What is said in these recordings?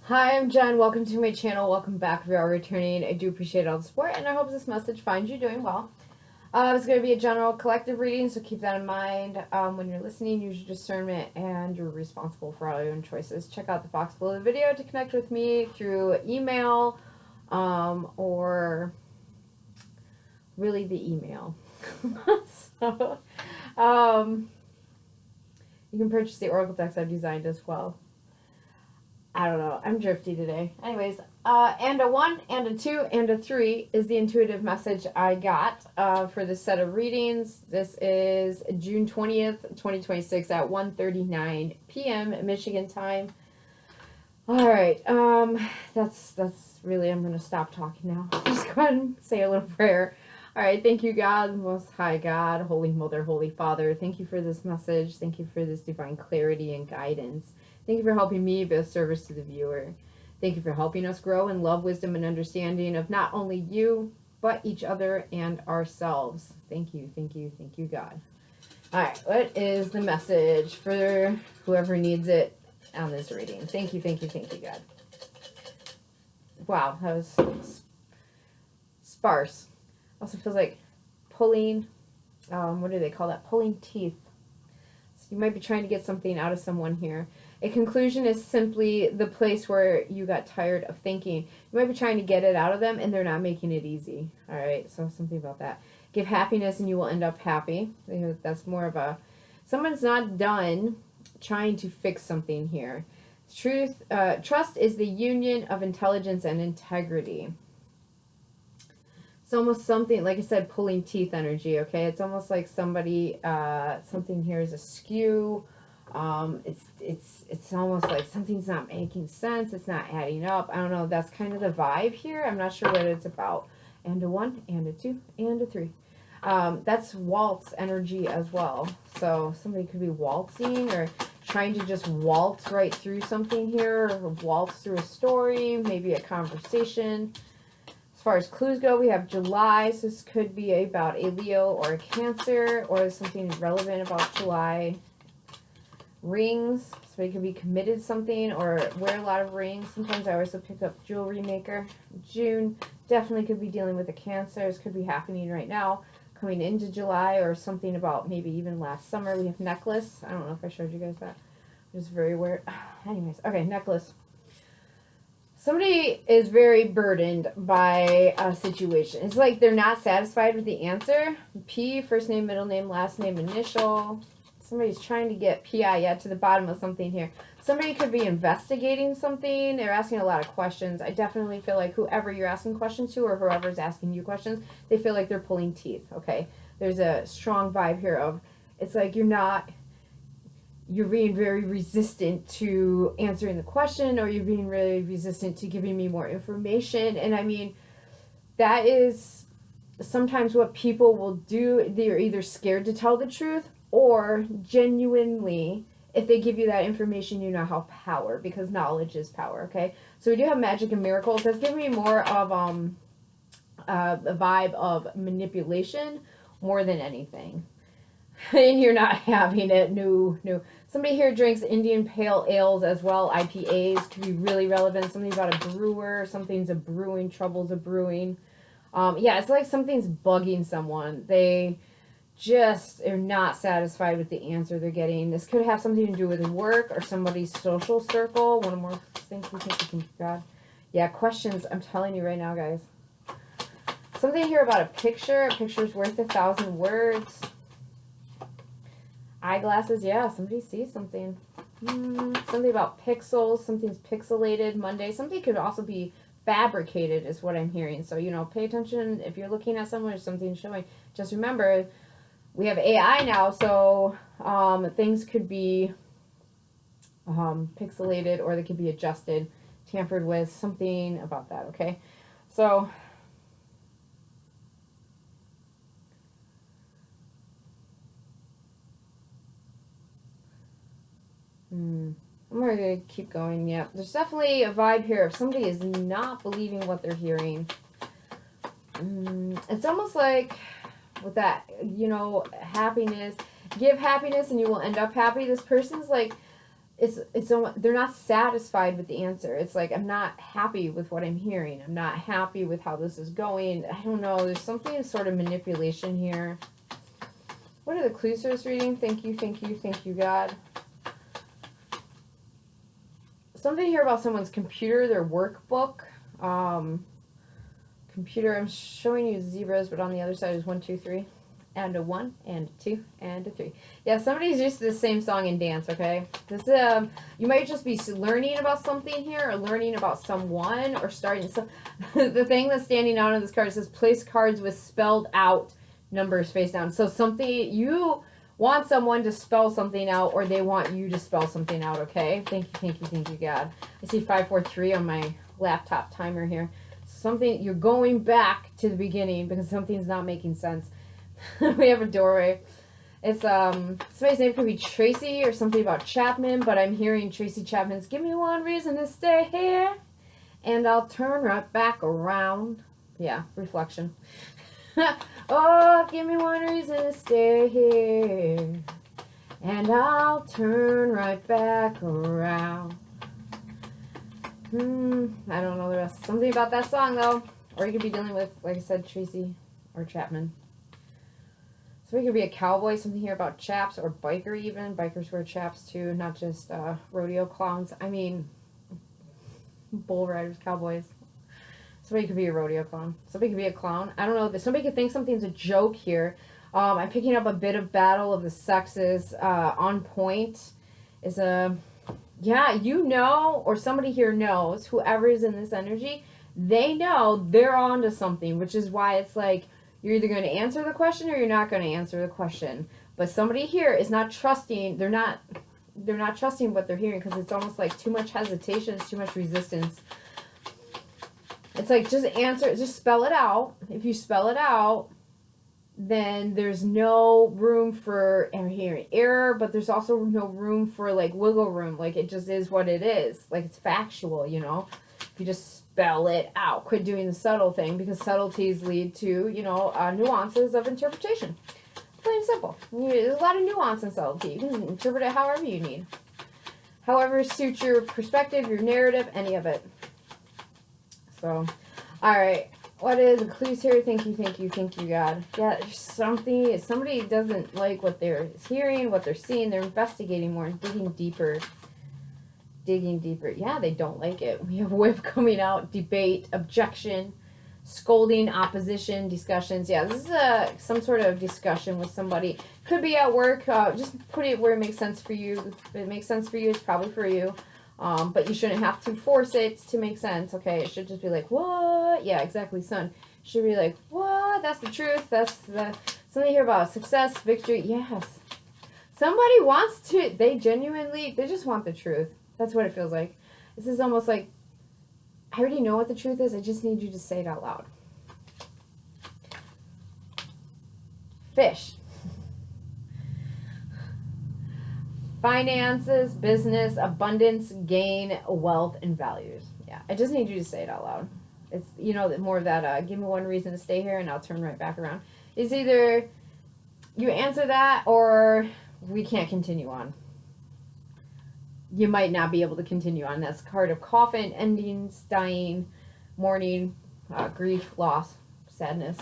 Hi, I'm Jen. Welcome to my channel. Welcome back if you are returning. I do appreciate all the support, and I hope this message finds you doing well. It's going to be a general collective reading, so keep that in mind when you're listening. Use your discernment, and you're responsible for all your own choices. Check out the box below the video to connect with me through email or really the email. So, you can purchase the oracle decks I've designed as well. I don't know. I'm drifty today. Anyways, and a 1, and a 2, and a 3 is the intuitive message I got for this set of readings. This is June 20th, 2026 at 1:39 p.m. Michigan time. All right. That's really, I'm going to stop talking now. Just go ahead and say a little prayer. All right. Thank you, God, Most High God, Holy Mother, Holy Father. Thank you for this message. Thank you for this divine clarity and guidance. Thank you for helping me be of service to the viewer. Thank you for helping us grow in love, wisdom, and understanding of not only you, but each other and ourselves. Thank you, thank you, thank you, God. All right, what is the message for whoever needs it on this reading? Thank you, thank you, thank you, God. Wow, that was sparse. Also feels like pulling, what do they call that? Pulling teeth. So you might be trying to get something out of someone here. A conclusion is simply the place where you got tired of thinking. You might be trying to get it out of them, and they're not making it easy. All right, so something about that. Give happiness, and you will end up happy. That's more of a... Someone's not done trying to fix something here. Trust is the union of intelligence and integrity. It's almost something, like I said, pulling teeth energy, okay? It's almost like somebody, something here is askew. It's almost like something's not making sense. It's not adding up. I don't know. That's kind of the vibe here. I'm not sure what it's about. And a 1, and a 2, and a 3. That's waltz energy as well. So somebody could be waltzing or trying to just waltz right through something here, or waltz through a story, maybe a conversation. As far as clues go, we have July. So this could be about a Leo or a Cancer, or something relevant about July. Rings, so you can be committed to something or wear a lot of rings. Sometimes I also pick up jewelry maker. June definitely could be dealing with a Cancer. This could be happening right now, coming into July, or something about maybe even last summer. We have necklace. I don't know if I showed you guys that. It's very weird. Anyways, okay, necklace. Somebody is very burdened by a situation. It's like they're not satisfied with the answer. P, first name, middle name, last name, initial. Somebody's trying to get PI to the bottom of something here. Somebody could be investigating something. They're asking a lot of questions. I definitely feel like whoever you're asking questions to, or whoever's asking you questions, they feel like they're pulling teeth, okay? There's a strong vibe here of, it's like you're being very resistant to answering the question, or you're being really resistant to giving me more information. And I mean, that is sometimes what people will do. They're either scared to tell the truth, or genuinely, if they give you that information, you now have power, because knowledge is power, okay? So we do have magic and miracles. That's giving me more of a vibe of manipulation more than anything. And you're not having it. No. Somebody here drinks Indian pale ales as well. IPAs could be really relevant. Something about a brewer. Something's a brewing. Trouble's a brewing. Yeah, it's like something's bugging someone. They just are not satisfied with the answer they're getting. This could have something to do with work or somebody's social circle. One more thing we think we can grab. Yeah, questions. I'm telling you right now, guys. Something here about a picture. A picture's worth 1,000 words. Eyeglasses. Yeah, somebody sees something. Something about pixels. Something's pixelated. Monday. Something could also be fabricated is what I'm hearing. So, you know, pay attention if you're looking at someone or something showing. Just remember, we have AI now, so things could be pixelated, or they could be adjusted, tampered with, something about that, okay? So, I'm going to keep going. Yeah, there's definitely a vibe here. If somebody is not believing what they're hearing, it's almost like with that, you know, happiness. Give happiness and you will end up happy. This person's like, they're not satisfied with the answer. It's like, I'm not happy with what I'm hearing. I'm not happy with how this is going. I don't know. There's something sort of manipulation here. What are the clues for this reading? Thank you, thank you, thank you, God. Something here about someone's computer, their workbook. Computer, I'm showing you zebras, but on the other side is 1, 2, 3. And a 1, and a 2, and a 3. Yeah, somebody's used to the same song and dance, okay? This you might just be learning about something here, or learning about someone, or starting some. The thing that's standing out on this card says place cards with spelled out numbers face down. So something, you want someone to spell something out, or they want you to spell something out, okay? Thank you, thank you, thank you, God. I see 5, 4, 3 on my laptop timer here. Something, you're going back to the beginning because something's not making sense. We have a doorway. It's somebody's name could be Tracy or something about Chapman, but I'm hearing Tracy Chapman's "Give me one reason to stay here, and I'll turn right back around." Yeah, reflection. Oh, give me one reason to stay here, and I'll turn right back around. I don't know the rest. Something about that song though, or you could be dealing with, like I said, Tracy or Chapman. So we could be a cowboy, something here about chaps, or biker even. Bikers wear chaps too, not just rodeo clowns. I mean, bull riders, cowboys. Somebody could be a rodeo clown. Somebody could be a clown. I don't know. Somebody could think something's a joke here. I'm picking up a bit of battle of the sexes. On point is a, yeah, you know, or somebody here knows, whoever is in this energy, they know they're onto something, which is why it's like, you're either going to answer the question or you're not going to answer the question. But somebody here is not trusting. They're not trusting what they're hearing, because it's almost like too much hesitation, too much resistance. It's like, just answer, just spell it out. If you spell it out, then there's no room for hearing error, but there's also no room for like wiggle room. Like, it just is what it is. Like, it's factual, you know. If you just spell it out, quit doing the subtle thing, because subtleties lead to, you know, nuances of interpretation. Plain and simple. There's a lot of nuance in subtlety. You can interpret it however you need. However suits your perspective, your narrative, any of it. So, alright. What is the clues here? Thank you, thank you, thank you, God. Yeah, there's something, somebody doesn't like what they're hearing, what they're seeing. They're investigating more and digging deeper. Digging deeper. Yeah, they don't like it. We have whip coming out, debate, objection, scolding, opposition, discussions. Yeah, this is some sort of discussion with somebody. Could be at work. Just put it where it makes sense for you. If it makes sense for you, it's probably for you. But you shouldn't have to force it to make sense, okay? It should just be like, what? Yeah, exactly, son. It should be like, what? That's the truth. That's the... Something here about success, victory. Yes. Somebody wants to... They genuinely... They just want the truth. That's what it feels like. This is almost like, I already know what the truth is. I just need you to say it out loud. Fish. Finances, business, abundance, gain, wealth, and values. Yeah, I just need you to say it out loud. It's, you know, more of that, give me one reason to stay here and I'll turn right back around. It's either you answer that or we can't continue on. You might not be able to continue on. That's card of coffin, endings, dying, mourning, grief, loss, sadness.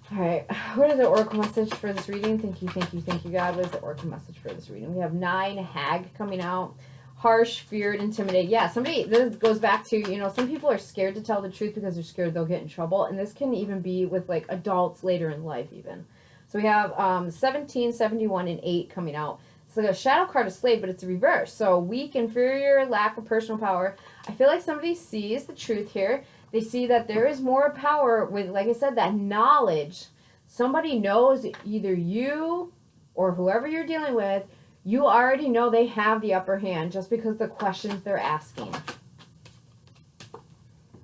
All right, what is the oracle message for this reading? Thank you, thank you, thank you, God. What is the oracle message for this reading? We have 9, hag coming out. Harsh, feared, intimidated. Yeah, somebody, this goes back to, you know, some people are scared to tell the truth because they're scared they'll get in trouble. And this can even be with, like, adults later in life even. So we have 17, 71, and 8 coming out. It's like a shadow card of slave, but it's the reverse. So weak, inferior, lack of personal power. I feel like somebody sees the truth here. They see that there is more power with, like I said, that knowledge. Somebody knows, either you or whoever you're dealing with, you already know they have the upper hand just because the questions they're asking.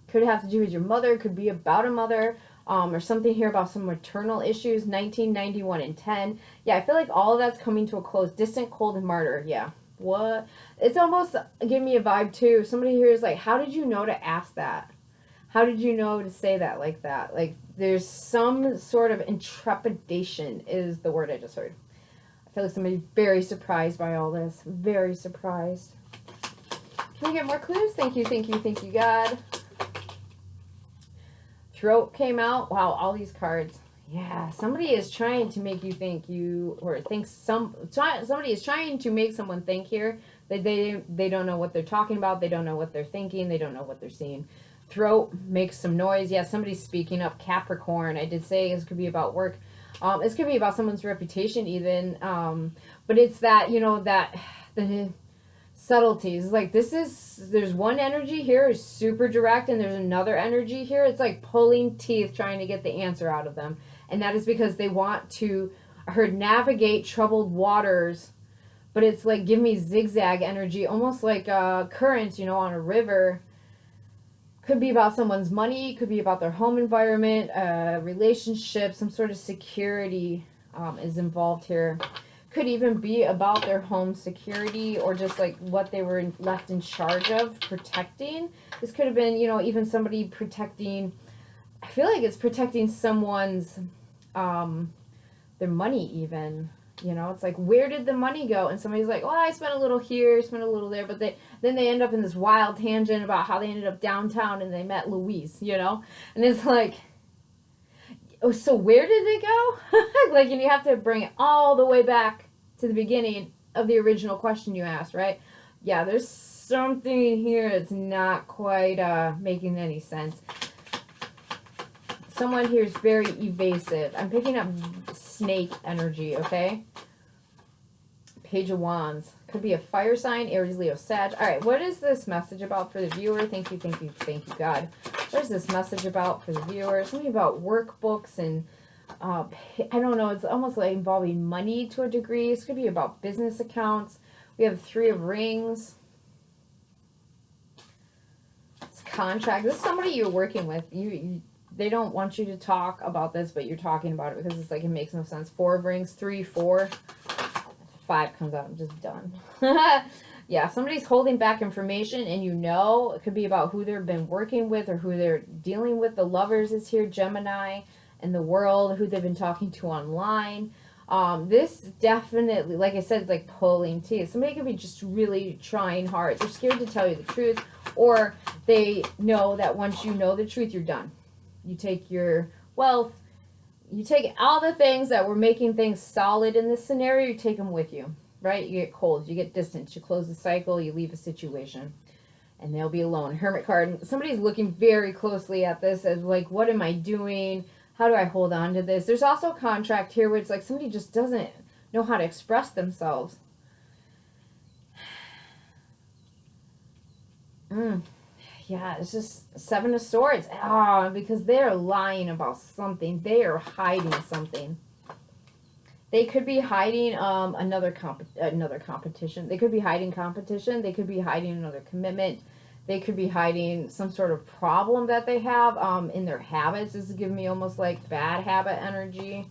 Could have to do with your mother, could be about a mother. Or something here about some maternal issues, 1991 and 10. Yeah, I feel like all of that's coming to a close. Distant, cold, and martyr. Yeah. What? It's almost giving me a vibe, too. Somebody here is like, how did you know to ask that? How did you know to say that like that? Like, there's some sort of intrepidation is the word I just heard. I feel like somebody's very surprised by all this. Very surprised. Can we get more clues? Thank you, thank you, thank you, God. Throat came out. Wow, all these cards. Yeah, somebody is trying to make you think you, or think somebody is trying to make someone think here that they don't know what they're talking about. They don't know what they're thinking. They don't know what they're seeing. Throat makes some noise. Yeah, somebody's speaking up. Capricorn. I did say this could be about work. This could be about someone's reputation even. But it's that, you know, that the subtleties. Like there's one energy here is super direct, and there's another energy here. It's like pulling teeth trying to get the answer out of them. And that is because they want to, I heard, navigate troubled waters. But it's like, give me zigzag energy, almost like currents, you know, on a river. Could be about someone's money, could be about their home environment, relationship, some sort of security is involved here. Could even be about their home security, or just like what they were left in charge of protecting. This could have been, you know, even somebody protecting, I feel like it's protecting someone's, their money even. You know, it's like, where did the money go? And somebody's like, well, I spent a little here, spent a little there. But then they end up in this wild tangent about how they ended up downtown and they met Louise, you know? And it's like, oh, so where did it go? Like, and you have to bring it all the way back to the beginning of the original question you asked, right? Yeah, there's something here that's not quite making any sense. Someone here is very evasive. I'm picking up snake energy, okay? Page of Wands. Could be a fire sign, Aries, Leo, Sag. All right, what is this message about for the viewer? Thank you, thank you, thank you, God. What is this message about for the viewer? Something about workbooks and, I don't know, it's almost like involving money to a degree. This could be about business accounts. We have 3 of Rings. It's contract. This is somebody you're working with. They don't want you to talk about this, but you're talking about it because it's like, it makes no sense. 4 of Rings, 3, 4. 5 comes out. I'm just done. Yeah, somebody's holding back information, and you know, it could be about who they've been working with or who they're dealing with. The Lovers is here, Gemini, and the World, who they've been talking to online. This definitely, like I said, it's like pulling teeth. Somebody could be just really trying hard. They're scared to tell you the truth, or they know that once you know the truth, you're done. You take your wealth, you take all the things that were making things solid in this scenario, you take them with you, right? You get cold, you get distant, you close the cycle, you leave a situation, and they'll be alone. Hermit card. Somebody's looking very closely at this as like, what am I doing? How do I hold on to this? There's also a contract here where it's like somebody just doesn't know how to express themselves. Yeah, it's just 7 of Swords. Because they're lying about something. They are hiding something. They could be hiding another competition. They could be hiding competition. They could be hiding another commitment. They could be hiding some sort of problem that they have in their habits. This is giving me almost like bad habit energy.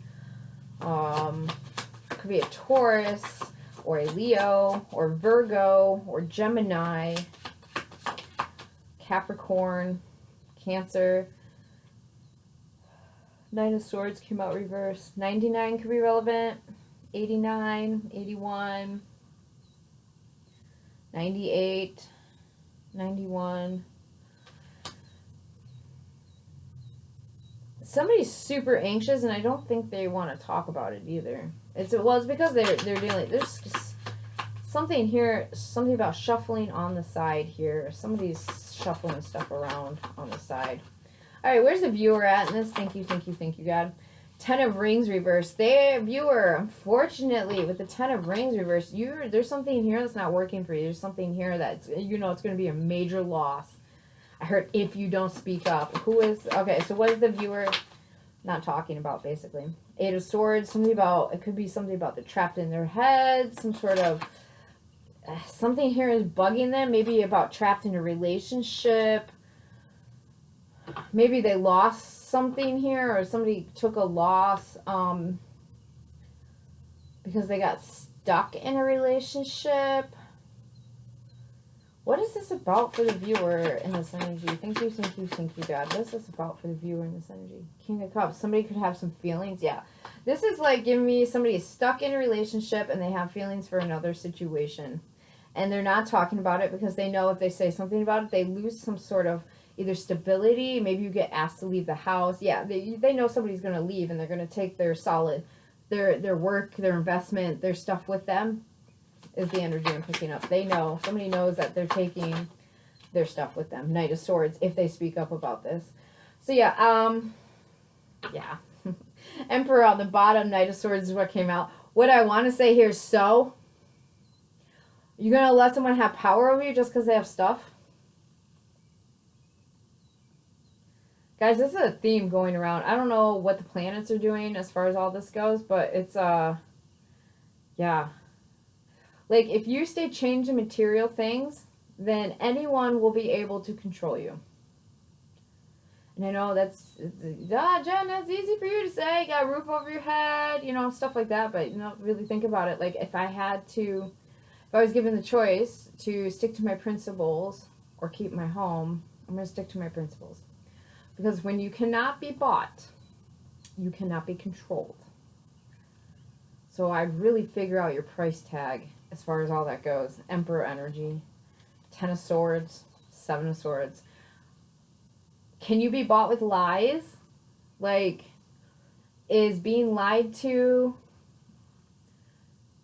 Could be a Taurus or a Leo or Virgo or Gemini. Capricorn, Cancer. 9 of Swords came out reversed. 99 could be relevant. 89, 81, 98, 91. Somebody's super anxious, and I don't think they want to talk about it either. It's because they're dealing. There's just something here, something about shuffling on the side here. Somebody's shuffling stuff around on the side. All right, where's the viewer at in this? Thank you, thank you, thank you, God. 10 of Rings reversed. There, viewer, unfortunately, with the 10 of Rings reversed, there's something here that's not working for you. There's something here that's, you know, it's going to be a major loss. I heard if you don't speak up. Who is, okay, so what is the viewer not talking about, basically? 8 of Swords, something about, it could be something about they're trapped in their head, some sort of, something here is bugging them, maybe about trapped in a relationship. Maybe they lost something here, or somebody took a loss because they got stuck in a relationship. What is this about for the viewer in this energy? Thank you, thank you, thank you, God. What is this about for the viewer in this energy? King of Cups. Somebody could have some feelings. Yeah. This is like giving me somebody is stuck in a relationship and they have feelings for another situation. And they're not talking about it because they know if they say something about it, they lose some sort of either stability. Maybe you get asked to leave the house. Yeah, they know somebody's going to leave and they're going to take their their work, their investment, their stuff with them. Is the energy I'm picking up. They know. Somebody knows that they're taking their stuff with them. Knight of Swords, if they speak up about this. So yeah, yeah. Emperor on the bottom, Knight of Swords is what came out. What I want to say here is so. You're going to let someone have power over you just because they have stuff? Guys, this is a theme going around. I don't know what the planets are doing as far as all this goes, but it's, yeah. Like, if you stay changing material things, then anyone will be able to control you. And I know that's, Jen, that's easy for you to say. You got a roof over your head, you know, stuff like that. But, you know, really think about it. Like, if I was given the choice to stick to my principles or keep my home, I'm going to stick to my principles. Because when you cannot be bought, you cannot be controlled. So I'd really figure out your price tag as far as all that goes. Emperor energy, 10 of Swords, 7 of Swords. Can you be bought with lies? Like, is being lied to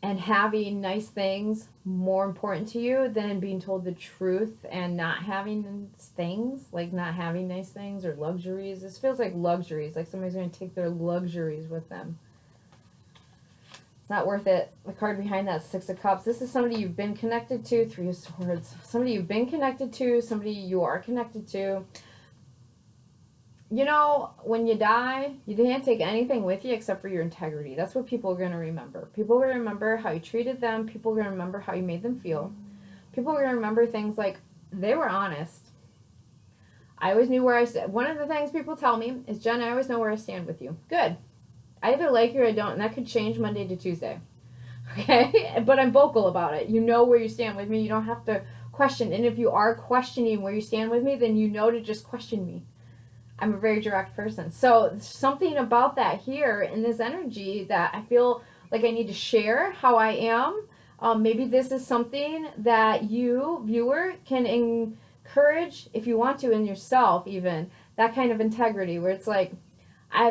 and having nice things more important to you than being told the truth and not having things? Like not having nice things or luxuries? This feels like luxuries, like somebody's going to take their luxuries with them. It's not worth it. The card behind that, 6 of Cups. This is somebody you've been connected to. 3 of Swords. Somebody you've been connected to. Somebody you are connected to. You know, when you die, you can't take anything with you except for your integrity. That's what people are going to remember. People are going to remember how you treated them. People are going to remember how you made them feel. People are going to remember things like they were honest. I always knew where I stood. One of the things people tell me is, Jen, I always know where I stand with you. Good. I either like you or I don't, and that could change Monday to Tuesday. Okay? But I'm vocal about it. You know where you stand with me. You don't have to question. And if you are questioning where you stand with me, then you know to just question me. I'm a very direct person. So something about that here in this energy that I feel like I need to share how I am. Maybe this is something that you, viewer, can encourage if you want to in yourself even. That kind of integrity where it's like,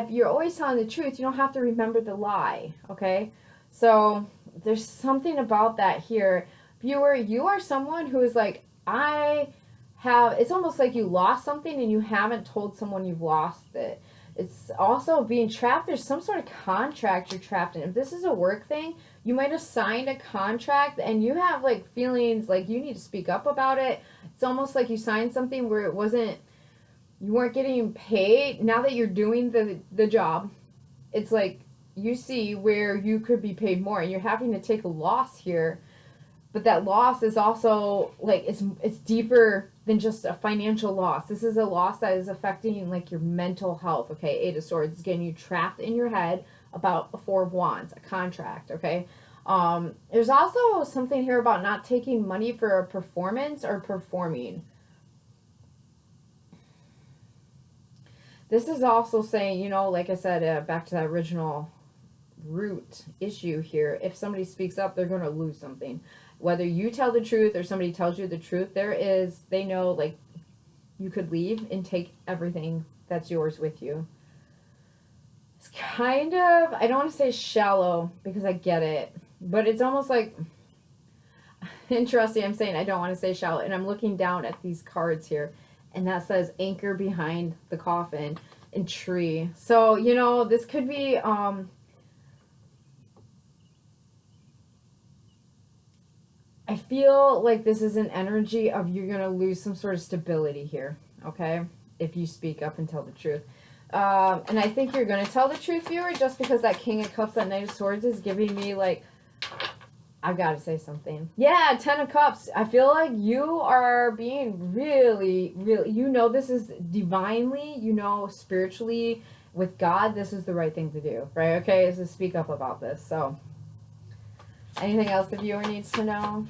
you're always telling the truth. You don't have to remember the lie, okay? So there's something about that here. Viewer, you are someone who is like, it's almost like you lost something and you haven't told someone you've lost it. It's also being trapped. There's some sort of contract you're trapped in. If this is a work thing, you might have signed a contract and you have like feelings like you need to speak up about it. It's almost like you signed something where you weren't getting paid. Now that you're doing the job, it's like you see where you could be paid more and you're having to take a loss here. But that loss is also like it's deeper than just a financial loss. This is a loss that is affecting like your mental health. Okay, 8 of Swords is getting you trapped in your head about a 4 of Wands, a contract. Okay, there's also something here about not taking money for a performance or performing. This is also saying, you know, like I said, back to that original root issue here. If somebody speaks up, they're going to lose something. Whether you tell the truth or somebody tells you the truth, they know, like, you could leave and take everything that's yours with you. It's kind of, I don't want to say shallow because I get it, but it's almost like, interesting, I'm saying I don't want to say shallow, and I'm looking down at these cards here, and that says anchor behind the coffin and tree. So, you know, this could be, I feel like this is an energy of you're going to lose some sort of stability here, okay, if you speak up and tell the truth. And I think you're going to tell the truth, viewer, just because that King of Cups, that Knight of Swords is giving me, like, I've got to say something. Yeah, 10 of Cups. I feel like you are being really, really, you know this is divinely, you know, spiritually, with God, this is the right thing to do, right? Okay, is to speak up about this, so... Anything else the viewer needs to know?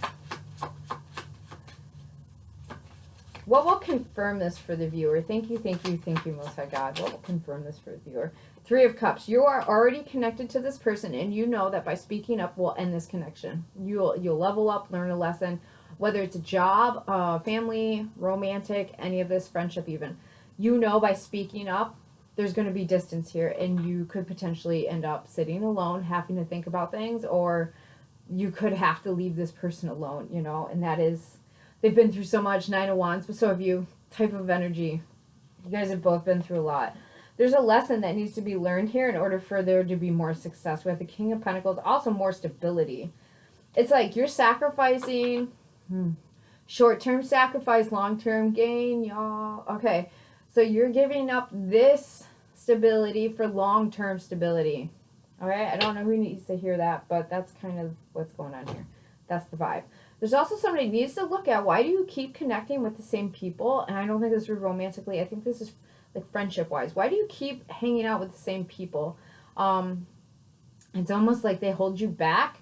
What will confirm this for the viewer? Thank you, Most High God. What will confirm this for the viewer? Three of Cups. You are already connected to this person, and you know that by speaking up will end this connection. You'll level up, learn a lesson, whether it's a job, family, romantic, any of this, friendship even. You know by speaking up, there's going to be distance here, and you could potentially end up sitting alone, having to think about things, or you could have to leave this person alone, you know, and that is, they've been through so much, 9 of Wands, but so have you, type of energy. You guys have both been through a lot. There's a lesson that needs to be learned here in order for there to be more success. We have the King of Pentacles, also more stability. It's like you're sacrificing, short-term sacrifice, long-term gain, y'all. Okay, so you're giving up this stability for long-term stability. All right, I don't know who needs to hear that, but that's kind of what's going on here. That's the vibe. There's also somebody who needs to look at, why do you keep connecting with the same people? And I don't think this is romantically. I think this is like friendship-wise. Why do you keep hanging out with the same people? It's almost like they hold you back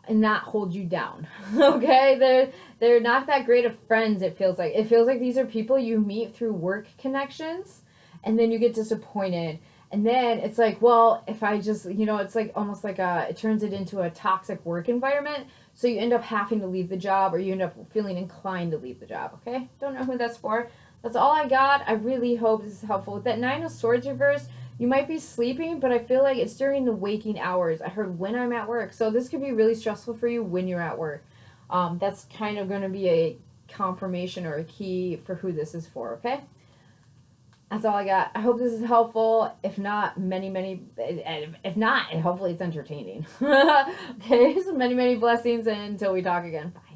and not hold you down. Okay? They're not that great of friends, it feels like. It feels like these are people you meet through work connections, and then you get disappointed. And then it's like, well, if I just, you know, it's like almost like it turns it into a toxic work environment. So you end up having to leave the job, or you end up feeling inclined to leave the job, okay? Don't know who that's for. That's all I got. I really hope this is helpful. With that 9 of Swords reverse, you might be sleeping, but I feel like it's during the waking hours. I heard when I'm at work. So this could be really stressful for you when you're at work. That's kind of going to be a confirmation or a key for who this is for, okay? That's all I got. I hope this is helpful. If not, if not, hopefully it's entertaining. Okay, so many blessings, and until we talk again. Bye.